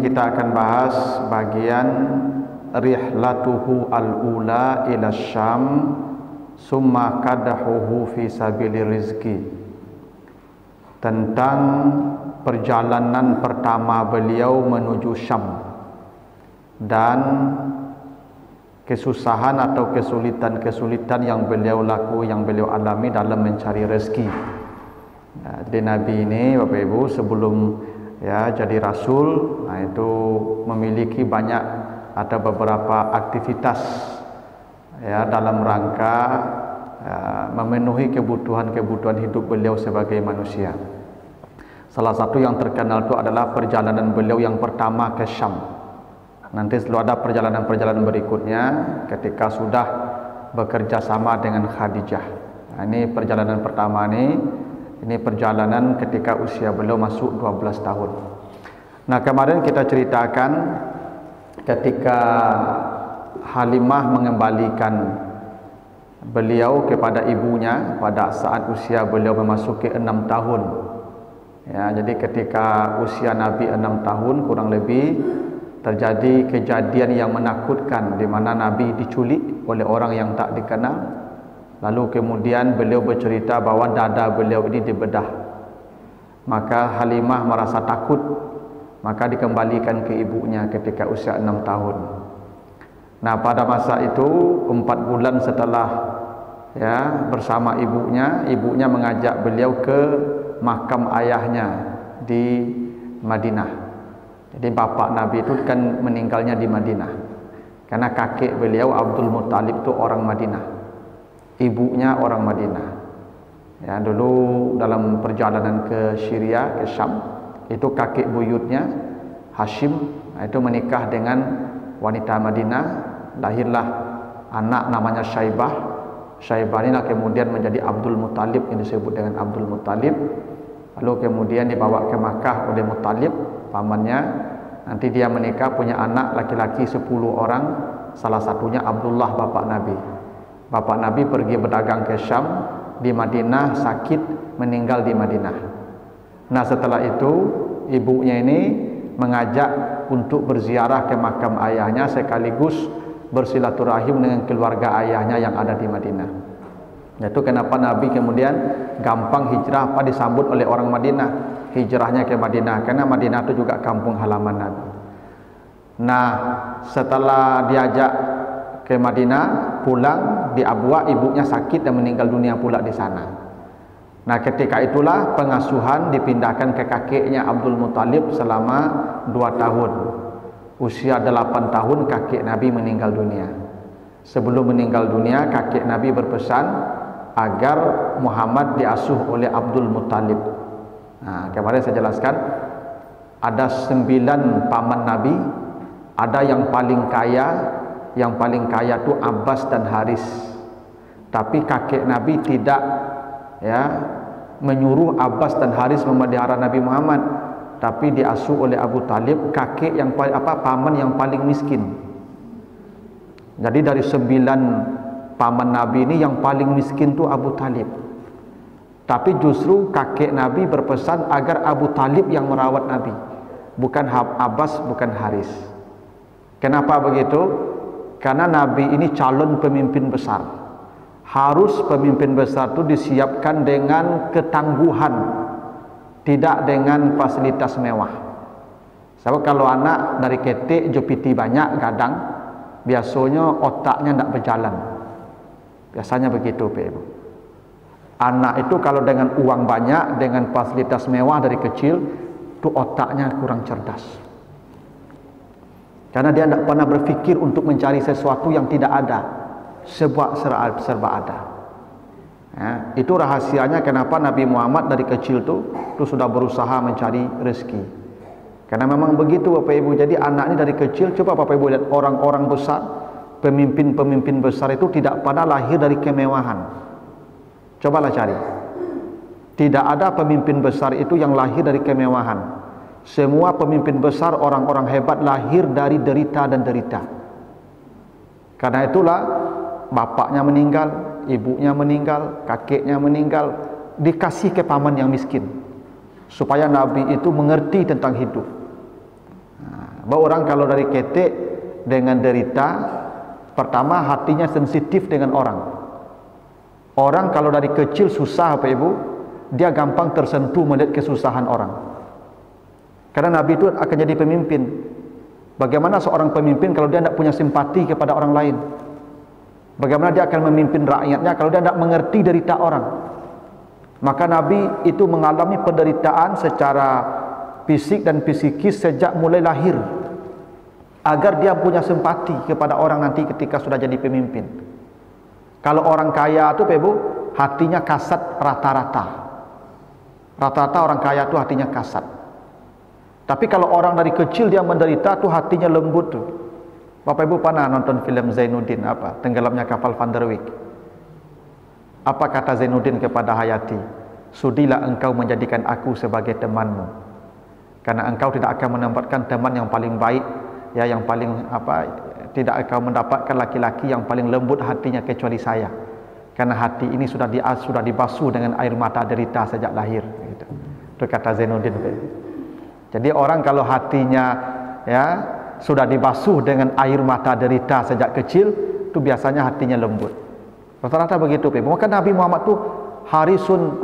kita akan bahas bagian rihlatuhu al-ula ila Syam summa kadahuhu fi sabili rizki, tentang perjalanan pertama beliau menuju Syam dan kesusahan atau kesulitan-kesulitan yang beliau alami dalam mencari rezeki. Jadi Nabi ini, Bapak Ibu, sebelum jadi Rasul, itu memiliki banyak atau beberapa aktivitas dalam rangka memenuhi kebutuhan hidup beliau sebagai manusia. Salah satu yang terkenal itu adalah perjalanan beliau yang pertama ke Syam. Nanti selalu ada perjalanan-perjalanan berikutnya ketika sudah bekerja sama dengan Khadijah. Ini perjalanan pertama ini perjalanan ketika usia beliau masuk 12 tahun. Nah, kemarin kita ceritakan ketika Halimah mengembalikan beliau kepada ibunya pada saat usia beliau memasuki 6 tahun. Jadi ketika usia Nabi 6 tahun kurang lebih, terjadi kejadian yang menakutkan di mana Nabi diculik oleh orang yang tak dikenal. Lalu kemudian beliau bercerita bahwa dada beliau ini dibedah. Maka Halimah merasa takut, maka dikembalikan ke ibunya ketika usia 6 tahun. Nah, pada masa itu 4 bulan setelah bersama ibunya mengajak beliau ke makam ayahnya di Madinah. Jadi bapak Nabi itu kan meninggalnya di Madinah, karena kakek beliau Abdul Muttalib itu orang Madinah, ibunya orang Madinah. Dulu dalam perjalanan ke Syria, ke Syam, itu kakek buyutnya Hashim itu menikah dengan wanita Madinah, lahirlah anak namanya Syaibah. Syaibah inilah kemudian menjadi Abdul Muttalib, yang disebut dengan Abdul Muttalib. Lalu kemudian dibawa ke Makkah oleh Muttalib, pamannya. Nanti dia menikah, punya anak laki-laki 10 orang, salah satunya Abdullah, bapak Nabi. Bapak Nabi pergi berdagang ke Syam, di Madinah sakit, meninggal di Madinah. Nah, setelah itu ibunya ini mengajak untuk berziarah ke makam ayahnya sekaligus bersilaturahim dengan keluarga ayahnya yang ada di Madinah. Itu kenapa Nabi kemudian gampang hijrah, disambut oleh orang Madinah, hijrahnya ke Madinah, karena Madinah itu juga kampung halaman Nabi. Nah, setelah diajak ke Madinah, pulang di Abwa, ibunya sakit dan meninggal dunia pula di sana. Nah, ketika itulah pengasuhan dipindahkan ke kakeknya Abdul Muttalib selama 2 tahun. Usia 8 tahun kakek Nabi meninggal dunia. Sebelum meninggal dunia, kakek Nabi berpesan agar Muhammad diasuh oleh Abdul Muttalib. Nah, kemarin saya jelaskan ada 9 paman Nabi, ada yang paling kaya itu Abbas dan Haris. Tapi kakek Nabi tidak menyuruh Abbas dan Haris memelihara Nabi Muhammad, tapi diasuh oleh Abu Talib, kakek yang paman yang paling miskin. Jadi dari 9 paman Nabi ini yang paling miskin itu Abu Talib. Tapi justru kakek Nabi berpesan agar Abu Talib yang merawat Nabi, bukan Abbas, bukan Haris. Kenapa begitu? Karena Nabi ini calon pemimpin besar. Harus pemimpin besar itu disiapkan dengan ketangguhan, tidak dengan fasilitas mewah. Sebab kalau anak dari ketik jepiti banyak kadang, biasanya otaknya tidak berjalan. Biasanya begitu, Pak Ibu. Anak itu kalau dengan uang banyak, dengan fasilitas mewah dari kecil, itu otaknya kurang cerdas. Karena dia tidak pernah berpikir untuk mencari sesuatu yang tidak ada, serba ada. Itu rahasianya kenapa Nabi Muhammad dari kecil itu sudah berusaha mencari rezeki. Karena memang begitu, Bapak Ibu. Jadi anak ini dari kecil, coba Bapak Ibu lihat orang-orang besar, pemimpin-pemimpin besar itu tidak pernah lahir dari kemewahan. Cobalah cari. Tidak ada pemimpin besar itu yang lahir dari kemewahan. Semua pemimpin besar, orang-orang hebat lahir dari derita dan derita. Karena itulah bapaknya meninggal, ibunya meninggal, kakeknya meninggal, dikasih ke paman yang miskin, supaya Nabi itu mengerti tentang hidup. Bahwa orang kalau dari ketek dengan derita, pertama hatinya sensitif dengan orang. Orang kalau dari kecil susah Bapak Ibu, dia gampang tersentuh melihat kesusahan orang. Karena Nabi itu akan jadi pemimpin. Bagaimana seorang pemimpin kalau dia tidak punya simpati kepada orang lain? Bagaimana dia akan memimpin rakyatnya kalau dia tidak mengerti derita orang? Maka Nabi itu mengalami penderitaan secara fisik dan psikis sejak mulai lahir, agar dia punya simpati kepada orang nanti ketika sudah jadi pemimpin. Kalau orang kaya itu Ibu, hatinya kasat rata-rata. Rata-rata orang kaya itu hatinya kasat. Tapi kalau orang dari kecil dia menderita tuh hatinya lembut tuh. Bapak Ibu pernah nonton film Zainuddin apa? Tenggelamnya kapal Van der Wijk. Apa kata Zainuddin kepada Hayati? Sudilah engkau menjadikan aku sebagai temanmu. Karena engkau tidak akan menempatkan teman yang paling baik, ya, yang paling tidak akan mendapatkan laki-laki yang paling lembut hatinya kecuali saya. Karena hati ini sudah dibasuh dengan air mata derita sejak lahir. Gitu. Itu kata Zainuddin. Jadi orang kalau hatinya ya sudah dibasuh dengan air mata derita sejak kecil, itu biasanya hatinya lembut. Rata-rata begitu. Maka Nabi Muhammad tuh harisun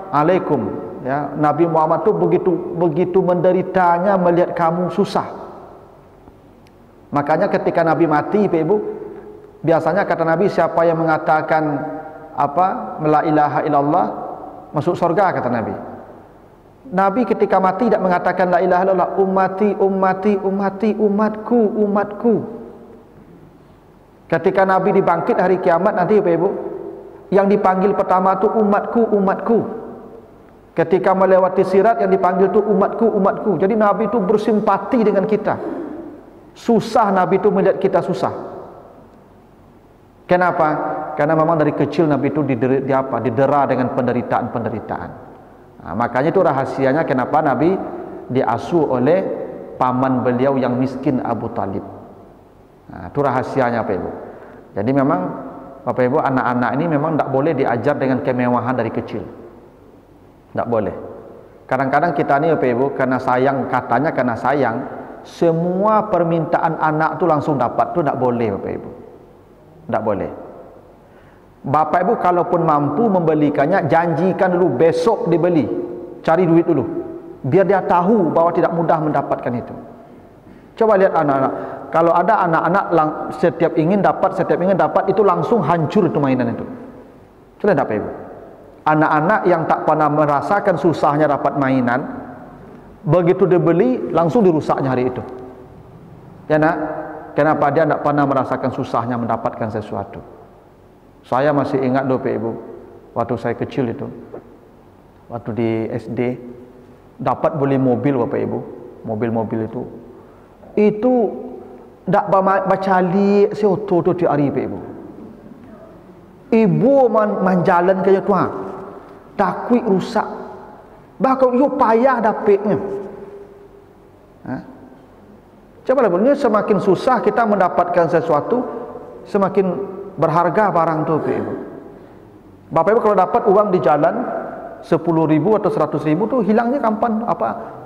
alaikum. Ya, Nabi Muhammad tuh begitu menderitanya melihat kamu susah. Makanya ketika Nabi mati, Ibu, biasanya kata Nabi, siapa yang mengatakan la ilaha illallah masuk surga, kata Nabi. Nabi ketika mati tidak mengatakan la ilaha illallah, ummati ummati ummati, umatku umatku. Ketika Nabi dibangkit hari kiamat nanti Ibu, yang dipanggil pertama itu umatku umatku. Ketika melewati sirat yang dipanggil itu umatku umatku. Jadi Nabi itu bersimpati dengan kita. Susah Nabi itu melihat kita susah. Kenapa? Karena memang dari kecil Nabi itu didera dengan penderitaan-penderitaan. Nah, makanya itu rahasianya kenapa Nabi diasuh oleh paman beliau yang miskin, Abu Talib. Nah, itu rahasianya Bapak Ibu. Jadi memang Bapak Ibu, anak-anak ini memang tidak boleh diajar dengan kemewahan dari kecil. Tidak boleh. Kadang-kadang kita ini Bapak Ibu, karena sayang, semua permintaan anak itu langsung dapat, itu tidak boleh Bapak Ibu. Tidak boleh. Bapak Ibu kalaupun mampu membelikannya, janjikan dulu besok dibeli. Cari duit dulu. Biar dia tahu bahwa tidak mudah mendapatkan itu. Coba lihat anak-anak. Kalau ada anak-anak setiap ingin dapat, itu langsung hancur itu mainan itu. Coba lihat Bapak Ibu. Anak-anak yang tak pernah merasakan susahnya dapat mainan, begitu dibeli langsung dirusaknya hari itu. Ya nak? Kenapa dia tidak pernah merasakan susahnya mendapatkan sesuatu? Saya masih ingat Bapak Ibu, waktu saya kecil itu, waktu di SD, dapat beli mobil Bapak Ibu, mobil-mobil itu tidak baca li seoto tu tiap hari Bapak Ibu. Ibu menjalan ke tuan, takut rusak, bahkan you payah dapatnya. Coba lah, semakin susah kita mendapatkan sesuatu, semakin berharga barang tu Bapak Ibu. Bapak Ibu kalau dapat uang di jalan 10.000 atau 100.000 tu hilangnya gampang,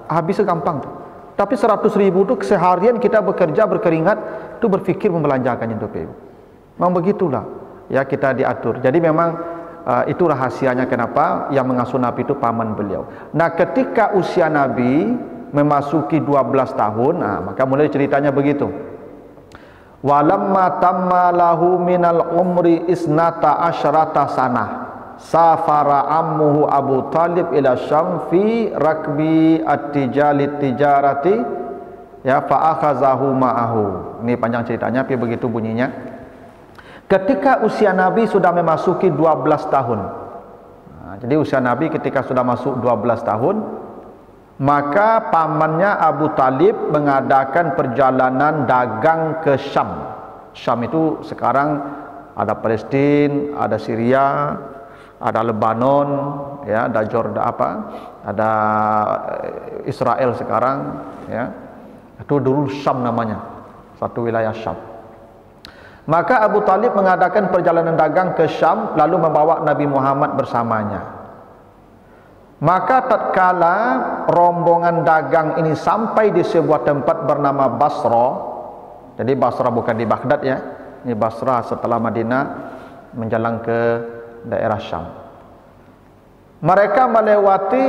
habisnya gampang tu. Tapi 100.000 tu seharian kita bekerja berkeringat tu berfikir membelanjakannya tu Bapak Ibu. Memang begitulah ya kita diatur. Jadi memang itu rahasianya kenapa yang mengasuh Nabi itu paman beliau. Nah, ketika usia Nabi memasuki 12 tahun, maka mulai ceritanya begitu. Walamma tamma lahu minal umri isnata asyrata sanah safara ammuhu Abu Talib ila Syam fi rakbi tijarati ya fa akhazahu ma'ahu. Ini panjang ceritanya tapi begitu bunyinya. Ketika usia Nabi sudah memasuki 12 tahun. Jadi usia Nabi ketika sudah masuk 12 tahun, maka pamannya Abu Talib mengadakan perjalanan dagang ke Syam. Syam itu sekarang ada Palestina, ada Syria, ada Lebanon, ya, ada Jordan ada Israel sekarang, ya. Itu dulu Syam namanya, satu wilayah Syam. Maka Abu Talib mengadakan perjalanan dagang ke Syam lalu membawa Nabi Muhammad bersamanya. Maka tatkala rombongan dagang ini sampai di sebuah tempat bernama Basra, jadi Basra bukan di Baghdad ya, ini Basra setelah Madinah menjalan ke daerah Syam. Mereka melewati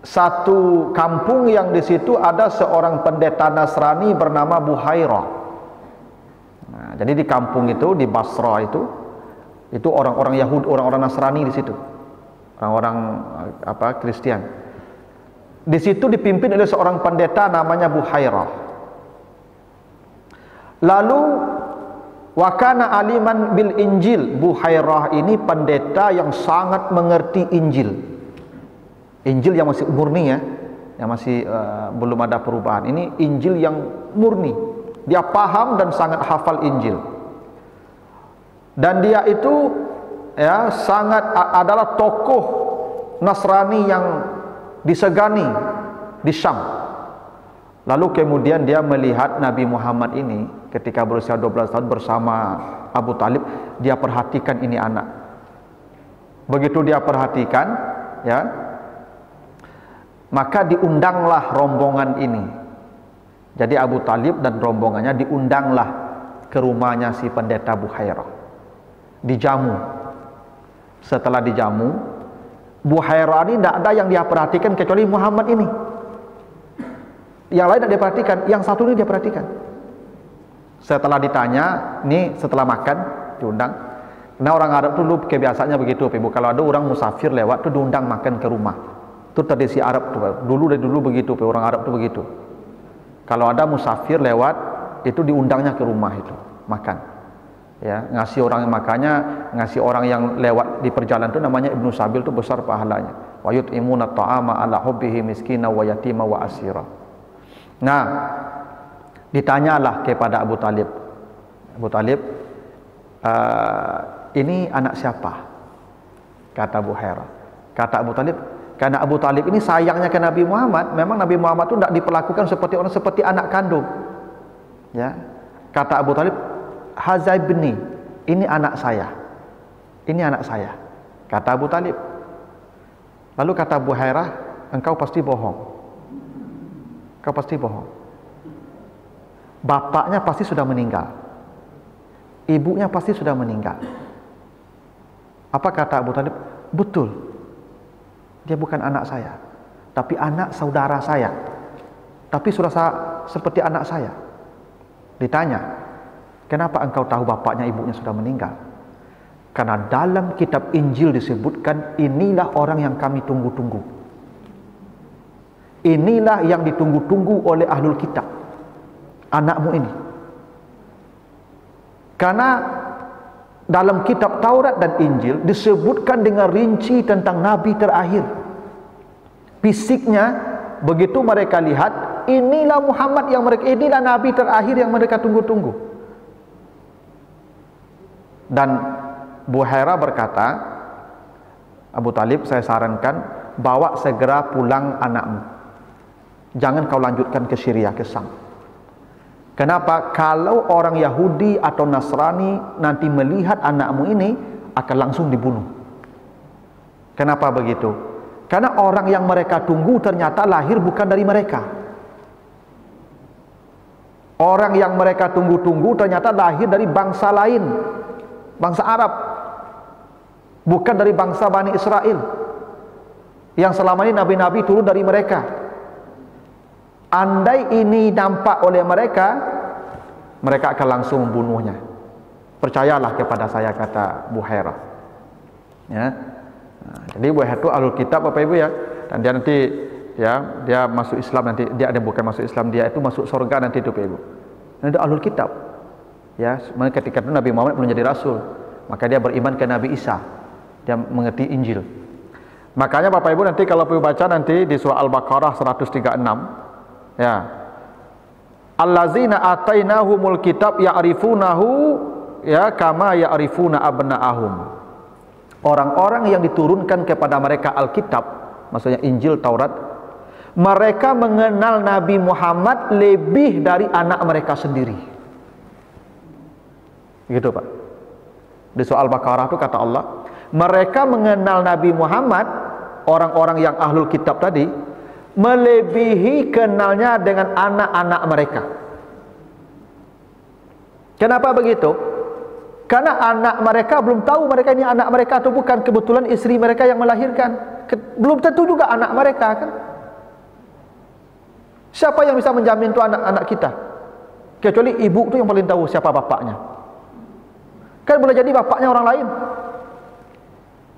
satu kampung yang di situ ada seorang pendeta Nasrani bernama Buhairah. Nah, jadi di kampung itu, di Basra itu orang-orang Yahudi, orang-orang Nasrani di situ. Orang-orang Kristen. Di situ dipimpin oleh seorang pendeta namanya Buhairah. Lalu wakana aliman bil Injil. Buhairah ini pendeta yang sangat mengerti Injil. Injil yang masih murni ya, yang masih belum ada perubahan. Ini Injil yang murni. Dia paham dan sangat hafal Injil. Dan dia itu ya sangat adalah tokoh Nasrani yang disegani di Syam. Lalu kemudian dia melihat Nabi Muhammad ini ketika berusia 12 tahun bersama Abu Talib, dia perhatikan ini anak. Begitu dia perhatikan ya, maka diundanglah rombongan ini. Jadi Abu Talib dan rombongannya diundanglah ke rumahnya si pendeta Buhairah. Dijamu. Setelah dijamu, Buhairah ini tidak ada yang dia perhatikan kecuali Muhammad ini. Yang lain tidak dia perhatikan, yang satu ini dia perhatikan. Setelah ditanya, ini setelah makan diundang. Karena orang Arab itu dulu kebiasaannya begitu, Ibu. Kalau ada orang musafir lewat itu diundang makan ke rumah. Itu tradisi Arab tuh. Dari dulu begitu, orang Arab itu begitu. Kalau ada musafir lewat, itu diundangnya ke rumah itu makan. Ya, ngasih orang yang makannya, ngasih orang yang lewat di perjalanan itu namanya Ibnu Sabil, itu besar pahalanya. Wa yut'imuna ta'ama ala hubbihi miskina wa yatima wa asira. Nah, ditanyalah kepada Abu Talib. Abu Talib, ini anak siapa? Kata Buhairah. Kata Abu Talib, karena Abu Talib ini sayangnya ke Nabi Muhammad, memang Nabi Muhammad itu tidak diperlakukan seperti orang, seperti anak kandung. Ya, kata Abu Talib, Hazai ibni, ini anak saya. Ini anak saya. Kata Abu Talib. Lalu kata Buhairah, engkau pasti bohong. Engkau pasti bohong. Bapaknya pasti sudah meninggal. Ibunya pasti sudah meninggal. Apa kata Abu Talib? Betul. Dia bukan anak saya, tapi anak saudara saya. Tapi sudah seperti anak saya. Ditanya, kenapa engkau tahu bapaknya ibunya sudah meninggal? Karena dalam kitab Injil disebutkan, inilah orang yang kami tunggu-tunggu. Inilah yang ditunggu-tunggu oleh ahlul kitab. Anakmu ini. Karena dalam kitab Taurat dan Injil disebutkan dengan rinci tentang nabi terakhir. Fisiknya, begitu mereka lihat, inilah Muhammad yang mereka, inilah nabi terakhir yang mereka tunggu-tunggu. Dan Buhairah berkata, Abu Talib, saya sarankan bawa segera pulang anakmu. Jangan kau lanjutkan ke Syria, ke Syam. Kenapa? Kalau orang Yahudi atau Nasrani nanti melihat anakmu ini, akan langsung dibunuh. Kenapa begitu? Karena orang yang mereka tunggu ternyata lahir bukan dari mereka. Orang yang mereka tunggu-tunggu ternyata lahir dari bangsa lain, bangsa Arab, bukan dari bangsa Bani Israel yang selama ini nabi-nabi turun dari mereka. Andai ini nampak oleh mereka, mereka akan langsung membunuhnya. Percayalah kepada saya, kata Buhairah. Ya. Nah, jadi Buhairah itu ahlul kitab, Bapak Ibu ya. Dan dia nanti ya, dia masuk Islam nanti, dia ada bukan masuk Islam, dia itu masuk surga nanti itu, Bapak Ibu. Nanti ahlul kitab. Ya, ketika itu Nabi Muhammad belum jadi rasul, maka dia beriman ke Nabi Isa. Dia mengerti Injil. Makanya Bapak Ibu nanti kalau perlu baca nanti di surah Al-Baqarah 136, ya, allazina atainahumul kitab ya'rifunahu ya kama ya'rifuna abna'ahum. Orang-orang yang diturunkan kepada mereka Alkitab, maksudnya Injil, Taurat, mereka mengenal Nabi Muhammad lebih dari anak mereka sendiri. Gitu Pak. Di surah Al-Baqarah itu kata Allah, mereka mengenal Nabi Muhammad orang-orang yang ahlul kitab tadi melebihi kenalnya dengan anak-anak mereka. Kenapa begitu? Karena anak mereka belum tahu mereka ini anak mereka atau bukan. Kebetulan istri mereka yang melahirkan, belum tentu juga anak mereka kan. Siapa yang bisa menjamin itu anak-anak kita? Kecuali ibu itu yang paling tahu siapa bapaknya. Kan boleh jadi bapaknya orang lain,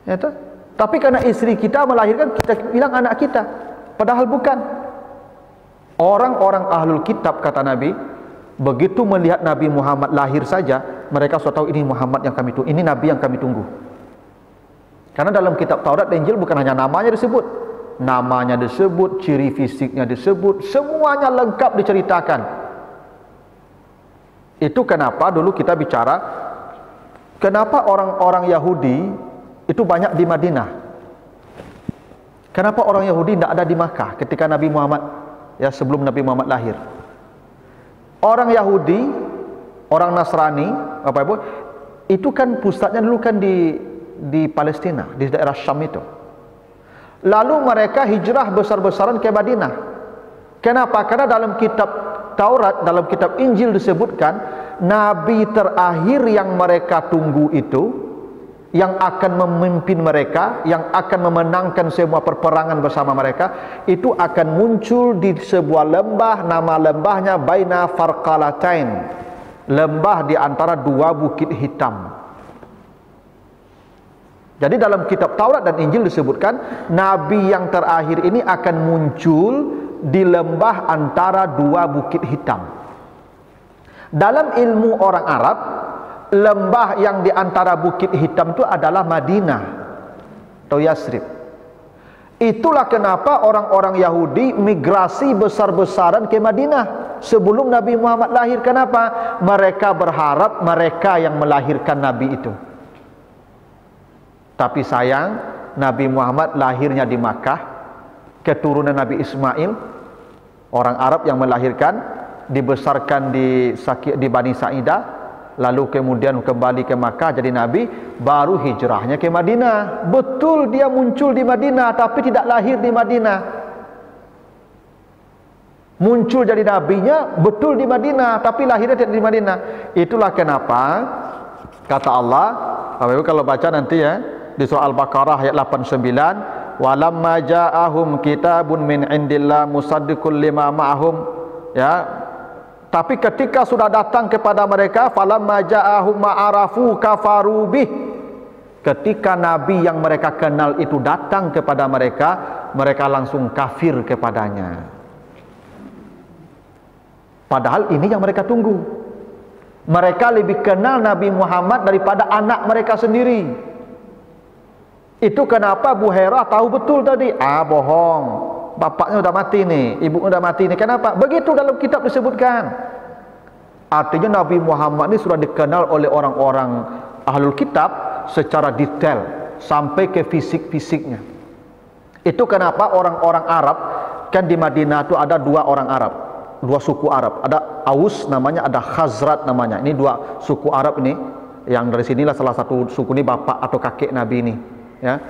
ya toh? Tapi karena istri kita melahirkan, kita bilang anak kita, padahal bukan. Orang-orang ahlul kitab, kata Nabi, begitu melihat Nabi Muhammad lahir saja, mereka sudah tahu ini Muhammad yang kami tunggu, ini Nabi yang kami tunggu. Karena dalam kitab Taurat dan Injil bukan hanya namanya disebut, namanya disebut, ciri fisiknya disebut, semuanya lengkap diceritakan. Itu kenapa dulu kita bicara, kenapa orang-orang Yahudi itu banyak di Madinah. Kenapa orang Yahudi tidak ada di Makkah ketika Nabi Muhammad, ya sebelum Nabi Muhammad lahir. Orang Yahudi, orang Nasrani, apa ibu, itu kan pusatnya dulu kan di Palestina, di daerah Syam itu. Lalu mereka hijrah besar-besaran ke Madinah. Kenapa? Karena dalam kitab Taurat, dalam kitab Injil disebutkan Nabi terakhir yang mereka tunggu itu, yang akan memimpin mereka, yang akan memenangkan semua perperangan bersama mereka, itu akan muncul di sebuah lembah, nama lembahnya Baina Farqalatain, lembah di antara dua bukit hitam. Jadi dalam kitab Taurat dan Injil disebutkan Nabi yang terakhir ini akan muncul di lembah antara dua bukit hitam. Dalam ilmu orang Arab, lembah yang di antara bukit hitam itu adalah Madinah atau Yasrib. Itulah kenapa orang-orang Yahudi migrasi besar-besaran ke Madinah sebelum Nabi Muhammad lahir. Kenapa? Mereka berharap mereka yang melahirkan Nabi itu. Tapi sayang, Nabi Muhammad lahirnya di Makkah, keturunan Nabi Ismail, orang Arab yang melahirkan, dibesarkan di Bani Sa'idah, lalu kemudian kembali ke Makkah jadi Nabi, baru hijrahnya ke Madinah. Betul dia muncul di Madinah, tapi tidak lahir di Madinah. Muncul jadi nabinya betul di Madinah, tapi lahirnya tidak di Madinah. Itulah kenapa kata Allah, kalau baca nanti ya, di surah Al-Baqarah ayat 89, walamma ja'ahum kitabun min indillah musaddiqul lima ma'ahum, ya. Tapi ketika sudah datang kepada mereka, falamma ja'ahum ma'arafu kafaru bih, ketika nabi yang mereka kenal itu datang kepada mereka, mereka langsung kafir kepadanya. Padahal ini yang mereka tunggu. Mereka lebih kenal Nabi Muhammad daripada anak mereka sendiri. Itu kenapa Bu Hera tahu betul tadi, bohong, bapaknya udah mati nih, ibunya udah mati nih. Kenapa? Begitu dalam kitab disebutkan. Artinya Nabi Muhammad ini sudah dikenal oleh orang-orang ahlul kitab secara detail sampai ke fisik-fisiknya. Itu kenapa orang-orang Arab, kan di Madinah itu ada dua orang Arab, dua suku Arab, ada Aus namanya, ada Khazrat namanya. Ini dua suku Arab ini, yang dari sinilah salah satu suku ini bapak atau kakek Nabi ini, ya.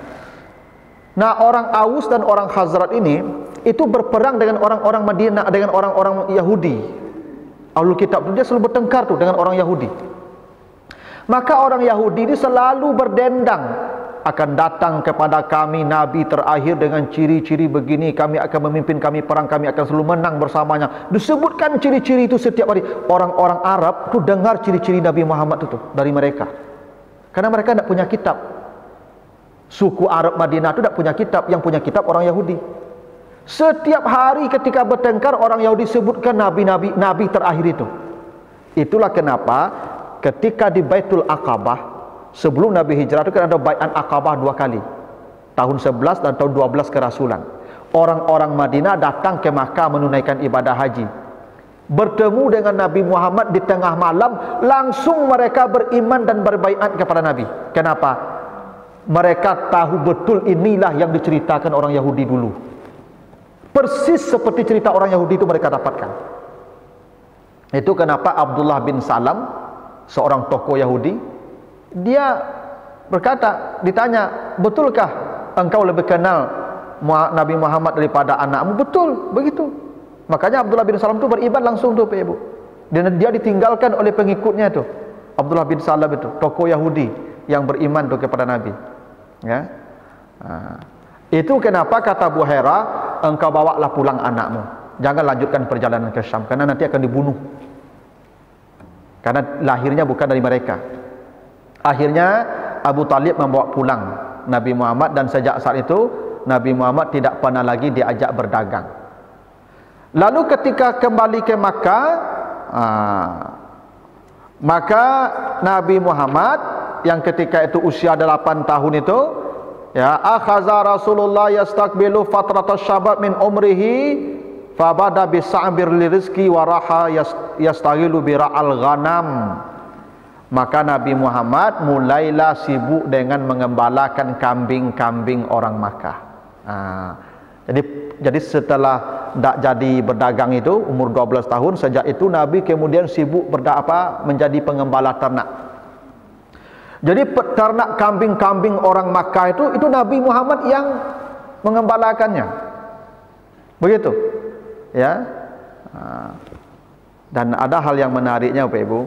Nah, orang Aus dan orang Khazrat ini itu berperang dengan orang-orang Madinah, dengan orang-orang Yahudi. Ahlul kitab itu dia selalu bertengkar tuh dengan orang Yahudi. Maka orang Yahudi ini selalu berdendang, akan datang kepada kami Nabi terakhir dengan ciri-ciri begini, kami akan memimpin kami perang, kami akan selalu menang bersamanya. Disebutkan ciri-ciri itu setiap hari. Orang-orang Arab tuh dengar ciri-ciri Nabi Muhammad itu dari mereka, karena mereka tidak punya kitab. Suku Arab Madinah itu tidak punya kitab, yang punya kitab orang Yahudi. Setiap hari ketika bertengkar, orang Yahudi sebutkan nabi terakhir itu. Itulah kenapa ketika di Baitul Aqabah sebelum Nabi hijrah itu kan ada Bai'at Aqabah 2 kali, tahun 11 dan tahun 12 kerasulan. Orang-orang Madinah datang ke Makkah menunaikan ibadah haji, bertemu dengan Nabi Muhammad di tengah malam, langsung mereka beriman dan berbaiat kepada Nabi. Kenapa? Mereka tahu betul inilah yang diceritakan orang Yahudi dulu. Persis seperti cerita orang Yahudi itu mereka dapatkan. Itu kenapa Abdullah bin Salam, seorang tokoh Yahudi, dia berkata, ditanya, betulkah engkau lebih kenal Nabi Muhammad daripada anakmu. Betul, begitu. Makanya Abdullah bin Salam itu beriman langsung tuh Pak Ibu. Dia ditinggalkan oleh pengikutnya tuh. Abdullah bin Salam itu, tokoh Yahudi yang beriman tuh kepada Nabi. Ya. Itu kenapa kata Buhairah, engkau bawalah pulang anakmu. Jangan lanjutkan perjalanan ke Syam karena nanti akan dibunuh. Karena lahirnya bukan dari mereka. Akhirnya Abu Talib membawa pulang Nabi Muhammad, dan sejak saat itu Nabi Muhammad tidak pernah lagi diajak berdagang. Lalu ketika kembali ke Makkah, maka Nabi Muhammad yang ketika itu usia 8 tahun itu, ya, akhaza Rasulullah yastaqbilu fatratas syabab min umrihi fabada bisa'bir lirizki waraha yastaghilu bira'al ghanam. Maka Nabi Muhammad mulailah sibuk dengan mengembalakan kambing-kambing orang Makkah. Jadi setelah tak jadi berdagang itu umur 12 tahun, sejak itu Nabi kemudian sibuk menjadi pengembala ternak. Jadi peternak kambing-kambing orang Makkah itu Nabi Muhammad yang mengembalakannya. Begitu. Ya. Dan ada hal yang menariknya Bapak Ibu.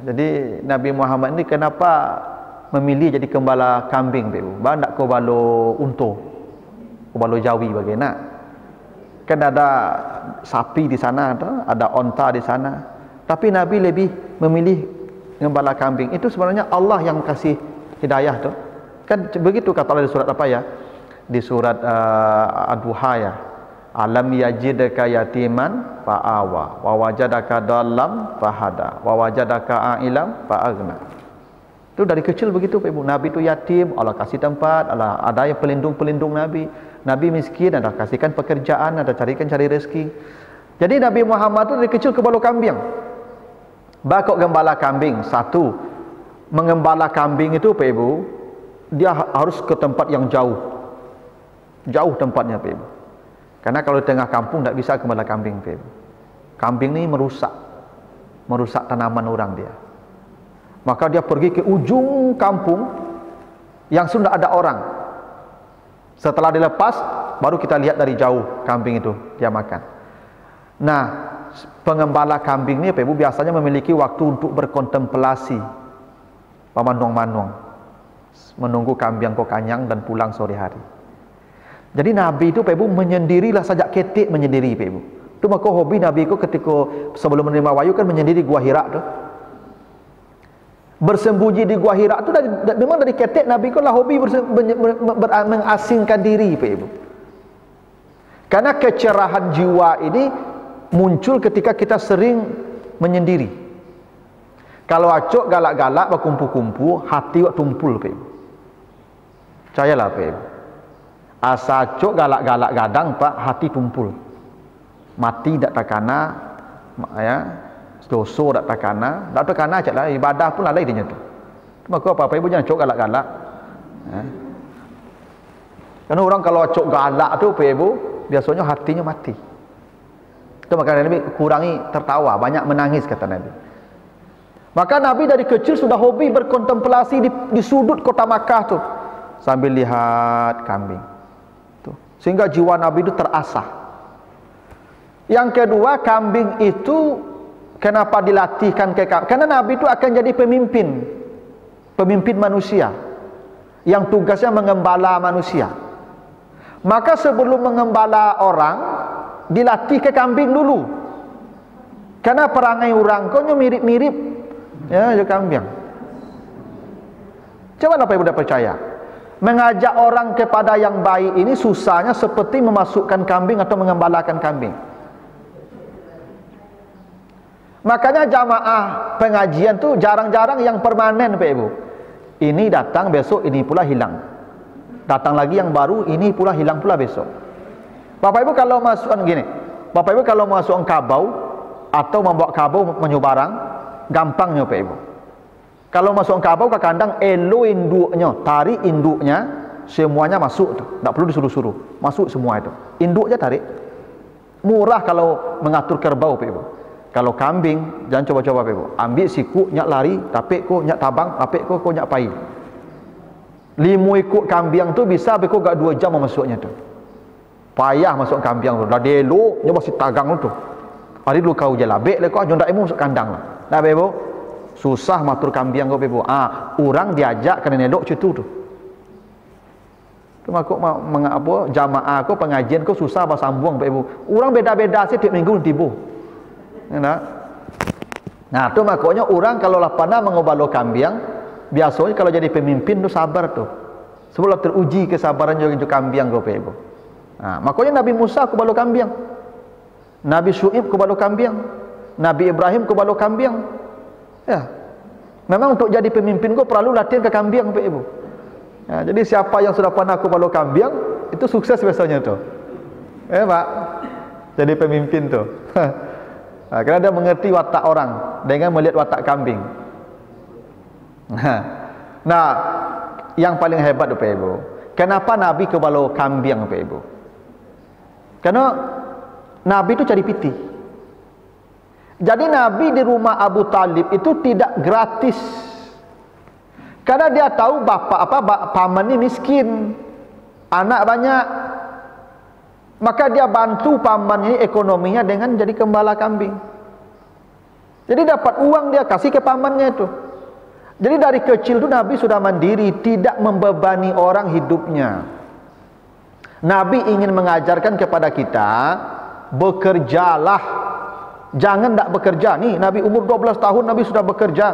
Jadi Nabi Muhammad ini kenapa memilih jadi gembala kambing Bapak Ibu? Banyak kau balo unta, kau balo jawi bagaimana? Kan ada sapi di sana, ada onta di sana. Tapi Nabi lebih memilih gembala kambing. Itu sebenarnya Allah yang kasih hidayah tuh. Kan begitu kata Allah di surat apa ya? Di surat Ad-Duha ya. Alam yajidaka yatiman fa'awa wa wajadaka dallam fahada wa wajadaka a'ilam fa'agna. Itu dari kecil begitu Pak Ibu. Nabi itu yatim, Allah kasih tempat, Allah ada yang pelindung-pelindung Nabi. Nabi miskin, ada kasihkan pekerjaan, ada cari rezeki. Jadi Nabi Muhammad itu dari kecil kebalo kambing. Bakok gembala kambing. Satu, mengembala kambing itu Pak Ibu, dia harus ke tempat yang jauh. Jauh tempatnya Pak Ibu. Karena kalau di tengah kampung tidak bisa gembala kambing Pak Ibu. Kambing ini merusak tanaman orang dia. Maka dia pergi ke ujung kampung yang sudah ada orang. Setelah dilepas, baru kita lihat dari jauh kambing itu dia makan. Nah, pengembala kambing ini Pak Ibu biasanya memiliki waktu untuk berkontemplasi, pamanong-manong, menunggu kambing kok kanyang dan pulang sore hari. Jadi Nabi itu Pak Ibu menyendirilah sajak ketik menyendiri Pak Ibu. Itu maka hobi Nabi itu ketika sebelum menerima wahyu kan menyendiri Gua Hira tu. Bersembunyi di Gua Hira tu memang dari ketik Nabi itu lah hobi mengasingkan diri Pak Ibu. Karena kecerahan jiwa ini muncul ketika kita sering menyendiri. Kalau acok galak-galak berkumpul-kumpul, hati wak tumpul Pak Ibu. Percayalah Pak Ibu. Asa acok galak-galak gadang Pak, hati tumpul. Mati tak takana, ya, dosa tak takana, tak takana aja lah, ibadah pun lalai dia tu. Maka apa Ibu jangan acok galak-galak. Ya. Karena orang kalau acok galak tu Pak Ibu, biasanya hatinya mati. Itu maka Nabi kurangi tertawa, banyak menangis kata Nabi. Maka Nabi dari kecil sudah hobi berkontemplasi di sudut kota Makkah tu sambil lihat kambing. Tuh. Sehingga jiwa Nabi itu terasah. Yang kedua, kambing itu kenapa dilatihkan ke kambing? Karena Nabi itu akan jadi pemimpin manusia yang tugasnya mengembala manusia. Maka sebelum mengembala orang, dilatih ke kambing dulu. Karena perangai orang kau mirip-mirip ya kambing. Coba apa Ibu dah percaya? Mengajak orang kepada yang baik ini susahnya seperti memasukkan kambing atau mengembalakan kambing. Makanya jamaah pengajian tu jarang-jarang yang permanen Pak Ibu. Ini datang besok, ini pula hilang. Datang lagi yang baru, ini pula hilang pula besok. Bapak Ibu kalau masukkan gini, Bapak Ibu kalau masukkan kabau atau membawa kabau menyubarang, gampangnya Pak Ibu. Kalau masukkan kabau ke kandang, elo induknya, tarik induknya, semuanya masuk tu. Tak perlu disuruh-suruh, masuk semua itu. Induk je tarik. Murah kalau mengatur kerbau Pak Ibu. Kalau kambing, jangan coba-coba Pak Ibu. Ambil siku, nyak lari, tapik ko, nyak tabang, tapik ko, nyak pai. 5 ekor kambing tu bisa Pak Ibu gak 2 jam memasuknya tu. Payah masuk kambing tu. Dah delok, dia masih tagang tu. Hari dulu kau je labek le kau jondak ilmu masuk kandang lah. Dah bebo. Susah matur kambing kau bebo. Orang diajak kena nedok cutu tu. Tu makuk apa jamaah ko pengajian ko susah bah sambung bebo. Orang beda-beda setiap minggu tibu. Ya. Nah, tu makanya orang kalau lah pandai mengobalo kambing, biasanya kalau jadi pemimpin tu sabar tu. Sebelum teruji kesabaran juga kambing kau bebo. Nah, makanya Nabi Musa ku balo kambing. Nabi Syuib ku balo kambing. Nabi Ibrahim ku balo kambing. Ya. Memang untuk jadi pemimpin ku perlu latihan ke kambing, Pak Ibu. Ya, jadi siapa yang sudah pernah ku balo kambing, itu sukses biasanya tu. Pak. Jadi pemimpin tu. Karena dia mengerti watak orang dengan melihat watak kambing. Nah, yang paling hebat tu, Pak Ibu. Kenapa Nabi ku balo kambing, Pak Ibu? Karena Nabi itu cari piti. Jadi Nabi di rumah Abu Talib itu tidak gratis. Karena dia tahu paman ini miskin, anak banyak. Maka dia bantu paman ini ekonominya dengan jadi gembala kambing. Jadi dapat uang dia kasih ke pamannya itu. Jadi dari kecil itu Nabi sudah mandiri, tidak membebani orang hidupnya. Nabi ingin mengajarkan kepada kita, bekerjalah, jangan tak bekerja. Nih Nabi umur 12 tahun Nabi sudah bekerja.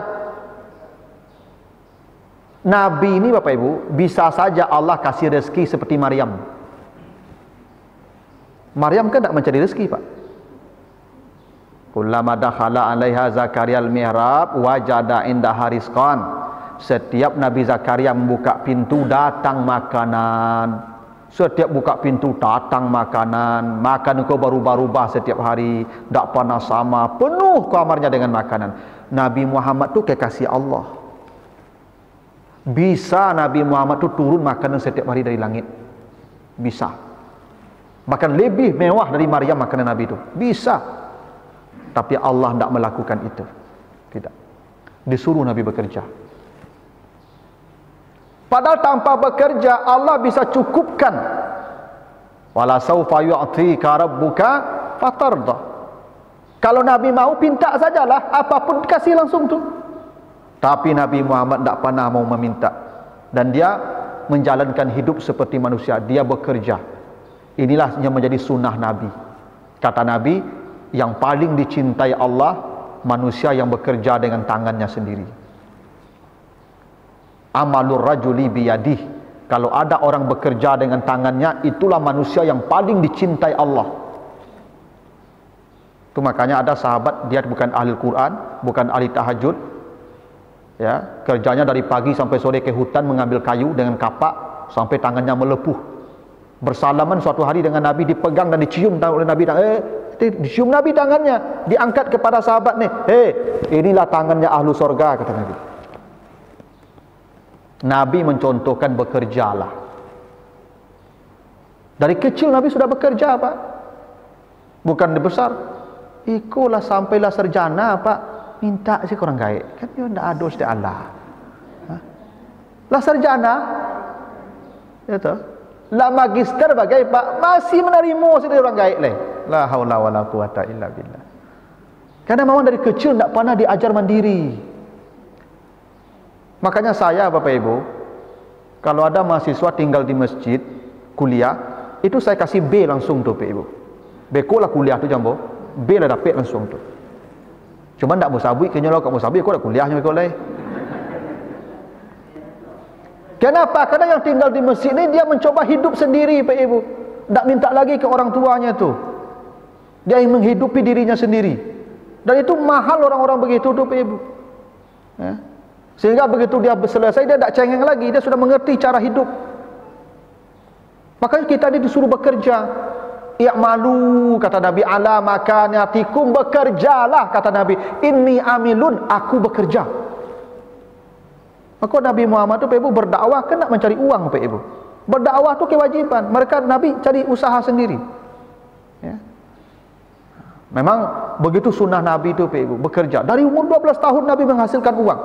Nabi ini Bapak Ibu, bisa saja Allah kasih rezeki seperti Maryam. Maryam kan tak mencari rezeki, Pak. Kullama dakhala 'alaiha Zakaria al-mihrab wajada indaha rizqan. Setiap Nabi Zakaria membuka pintu datang makanan. Setiap buka pintu datang makanan. Makan kau berubah-ubah setiap hari, tak pernah sama, penuh kamarnya dengan makanan. Nabi Muhammad tu kekasih Allah. Bisa Nabi Muhammad tu turun makanan setiap hari dari langit. Bisa. Bahkan lebih mewah dari Maryam makanan Nabi itu. Bisa. Tapi Allah tidak melakukan itu. Tidak. Disuruh Nabi bekerja. Padahal tanpa bekerja Allah bisa cukupkan. Wala saufa yu'tika rabbuka fatarda. Kalau Nabi mau pinta sajalah, apapun kasih langsung tu. Tapi Nabi Muhammad tidak pernah mau meminta. Dan dia menjalankan hidup seperti manusia. Dia bekerja. Inilah yang menjadi sunnah Nabi. Kata Nabi, yang paling dicintai Allah, manusia yang bekerja dengan tangannya sendiri. Amalur rajuli biyadih. Kalau ada orang bekerja dengan tangannya, itulah manusia yang paling dicintai Allah. Itu makanya ada sahabat, dia bukan ahli Quran, bukan ahli tahajud, ya, kerjanya dari pagi sampai sore ke hutan mengambil kayu dengan kapak sampai tangannya melepuh. Bersalaman suatu hari dengan Nabi, dipegang dan dicium oleh Nabi. Dicium Nabi tangannya, diangkat kepada sahabat nih. Inilah tangannya ahlu sorga, kata Nabi. Nabi mencontohkan bekerjalah. Dari kecil Nabi sudah bekerja, Pak. Bukan besar. Ikulah sampailah sarjana, Pak. Minta sih orang gaib. Kan dia tidak ada setiap Allah. Lah sarjana. Ya toh. Lah magister bagai Pak, masih menerima sih orang gaib leh. La haula wala quwata illa billah. Karena memang dari kecil tidak pernah diajar mandiri. Makanya saya Bapak Ibu, kalau ada mahasiswa tinggal di masjid, kuliah, itu saya kasih B langsung tuh Bapak Ibu. B ko lah kuliah tu jambo, B lah dapat langsung tu. Cuma tak bersabui, kena lo kau bersabui, kau dah kuliahnya kau leh. Kenapa? Karena yang tinggal di masjid ini dia mencoba hidup sendiri Bapak Ibu. Tak minta lagi ke orang tuanya tu. Dia ingin menghidupi dirinya sendiri. Dan itu mahal orang-orang begitu tuh Bapak Ibu. Ya. Sehingga begitu dia selesai, dia tak cengeng lagi, dia sudah mengerti cara hidup. Makanya kita ini disuruh bekerja. I'malu, kata Nabi, ala makanatikum, bekerjalah, kata Nabi. Inni amilun, aku bekerja. Maka Nabi Muhammad itu Pak Ibu berdakwah kan nak mencari uang Pak Ibu. Berdakwah itu kewajiban. Mereka Nabi cari usaha sendiri. Ya. Memang begitu sunnah Nabi itu Pak Ibu, bekerja. Dari umur 12 tahun Nabi menghasilkan uang.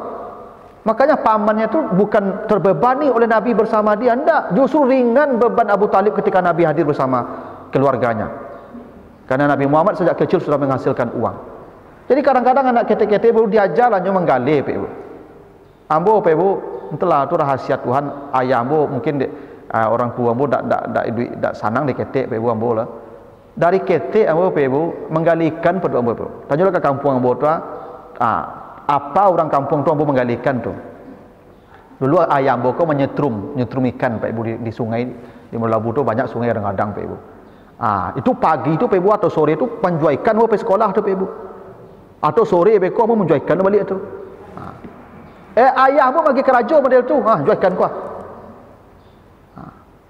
Makanya pamannya itu bukan terbebani oleh Nabi bersama dia, enggak, justru ringan beban Abu Talib ketika Nabi hadir bersama keluarganya. Karena Nabi Muhammad sejak kecil sudah menghasilkan uang. Jadi kadang-kadang anak kete-kete baru diajar lanjut menggali, Pak Ibu. Ambo, Pak Ibu, entahlah itu rahasia Tuhan. Ayah ambo mungkin orang tua ambo dak sanang di kete, Pak Ibu ambo lah. Dari kete ambo, Pak Ibu, menggali ikan pada ambo, Pak Ibu. Tanyalah ke kampung ambo tu, apa orang kampung tu ambo menggali ikan tu. Dulu ayah ambo kau menyetrum ikan, Pak Ibu, di sungai di Melabu tu banyak sungai kadang-kadang, Pak Ibu. Itu pagi itu, Pak Ibu, atau sore itu penjual ikan ambo pergi sekolah tu, Pak Ibu. Atau sore beko ambo menjual ikan balik tu. Ayah ambo bagi kerajo model tu, jual ikan kuah.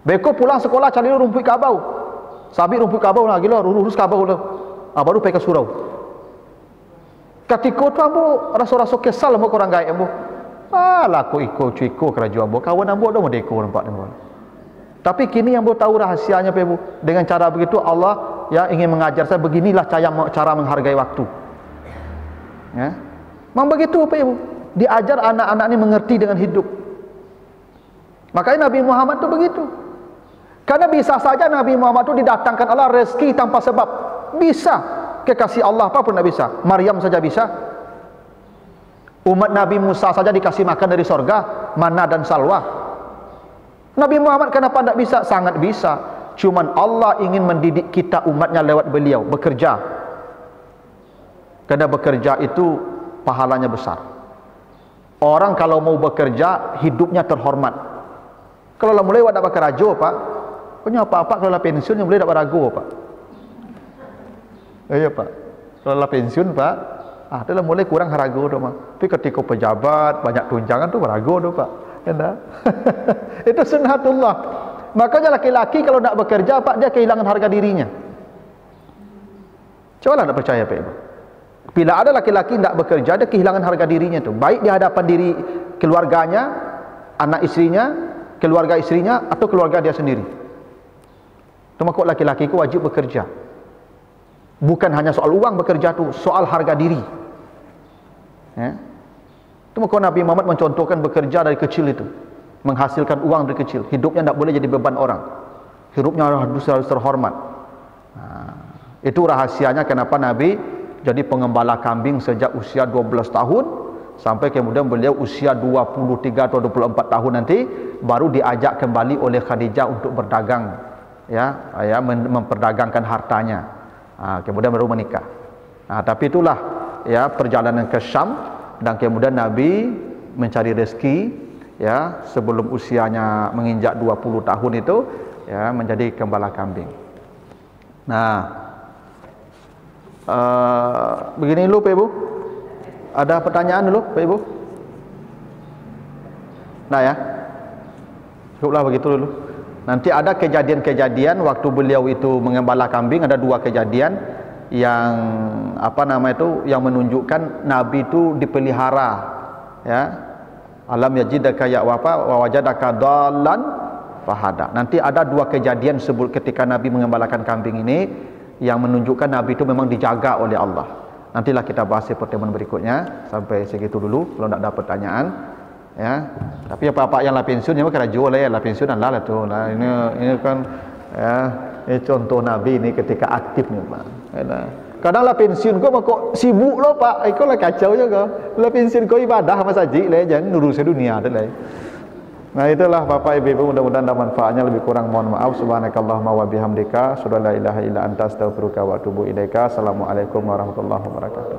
Beko pulang sekolah cari rumput kabau. Sabit rumput kabau lah, gila urus kabau tu. Baru pergi ke surau. Ketika tu ambo rasa-rasa kesal ambo orang gaib ambo. Laku cuiko kerajo ambo. Kawan ambo dah modeko nampak ambo. Tapi kini ambo tahu rahasianya, Pak Ibu. Dengan cara begitu Allah ya ingin mengajar saya beginilah cara menghargai waktu. Ya. Memang begitu, Pak Ibu. Diajar anak-anak ini mengerti dengan hidup. Makanya Nabi Muhammad itu begitu. Karena bisa saja Nabi Muhammad itu didatangkan Allah rezeki tanpa sebab. Bisa. Kekasih Allah apa pun tidak bisa. Maryam saja bisa. Umat Nabi Musa saja dikasih makan dari sorga, mana dan salwa. Nabi Muhammad kenapa tidak bisa? Sangat bisa. Cuman Allah ingin mendidik kita umatnya lewat beliau. Bekerja. Karena bekerja itu pahalanya besar. Orang kalau mau bekerja, hidupnya terhormat. Kalau lah mulai wadah bakar rajo, Pak. Punya apa-apa kalau lah pensiun yang boleh dapat ragu, Pak. Iya, Pak. Kalau lah pensiun, Pak, adalah mulai kurang harago tu, Pak. Tapi ketika pejabat banyak tunjangan tu ragu tu, Pak. Enak. Itu sunnatullah. Makanya laki-laki kalau nak bekerja, Pak, dia kehilangan harga dirinya. Coba lah nak percaya, Pak Ibu. Bila ada laki-laki tidak bekerja, dia kehilangan harga dirinya tu. Baik di hadapan diri keluarganya, anak istrinya, keluarga istrinya, atau keluarga dia sendiri. Itu maka laki-laki itu wajib bekerja. Bukan hanya soal uang bekerja tu, soal harga diri. Ya. Itu maka Nabi Muhammad mencontohkan bekerja dari kecil itu. Menghasilkan uang dari kecil. Hidupnya tidak boleh jadi beban orang. Hidupnya harus terhormat. Itu rahasianya kenapa Nabi jadi pengembala kambing sejak usia 12 tahun sampai kemudian beliau usia 23 atau 24 tahun nanti baru diajak kembali oleh Khadijah untuk berdagang, memperdagangkan hartanya. Kemudian baru menikah. Tapi itulah ya perjalanan ke Syam dan kemudian Nabi mencari rezeki ya sebelum usianya menginjak 20 tahun itu ya menjadi gembala kambing. Begini dulu, Pak Ibu. Ada pertanyaan dulu, Pak Ibu? Nah ya, cukuplah begitu dulu. Nanti ada kejadian-kejadian waktu beliau itu mengembala kambing, ada dua kejadian yang yang menunjukkan Nabi itu dipelihara. Ya, alam yajidaka ya wa wajadaka dallan fahada. Nanti ada dua kejadian sebut ketika Nabi mengembalakan kambing ini yang menunjukkan Nabi itu memang dijaga oleh Allah. Nantilah kita bahas di pertemuan berikutnya. Sampai segitu dulu kalau tidak ada pertanyaan ya. Tapi apa-apa yang lah pensiun yang kena jual lah pensiun lah tu. Ini kan ya, ini contoh Nabi ini ketika aktif ni, Pak. Kadang lah pensiun kau sibuk lo, Pak. Kau lah kacau juga. Lah pensiun kau ibadah sama saja lah, jangan ngurusin dunia tu lah. Nah itulah Bapak Ibu, mudah-mudahan ada manfaatnya. Lebih kurang mohon maaf. Subhanakallahumma wa bihamdika, asyhadu an la ilaha illa anta, astaghfiruka wa atubu ilaika. Assalamualaikum warahmatullahi wabarakatuh.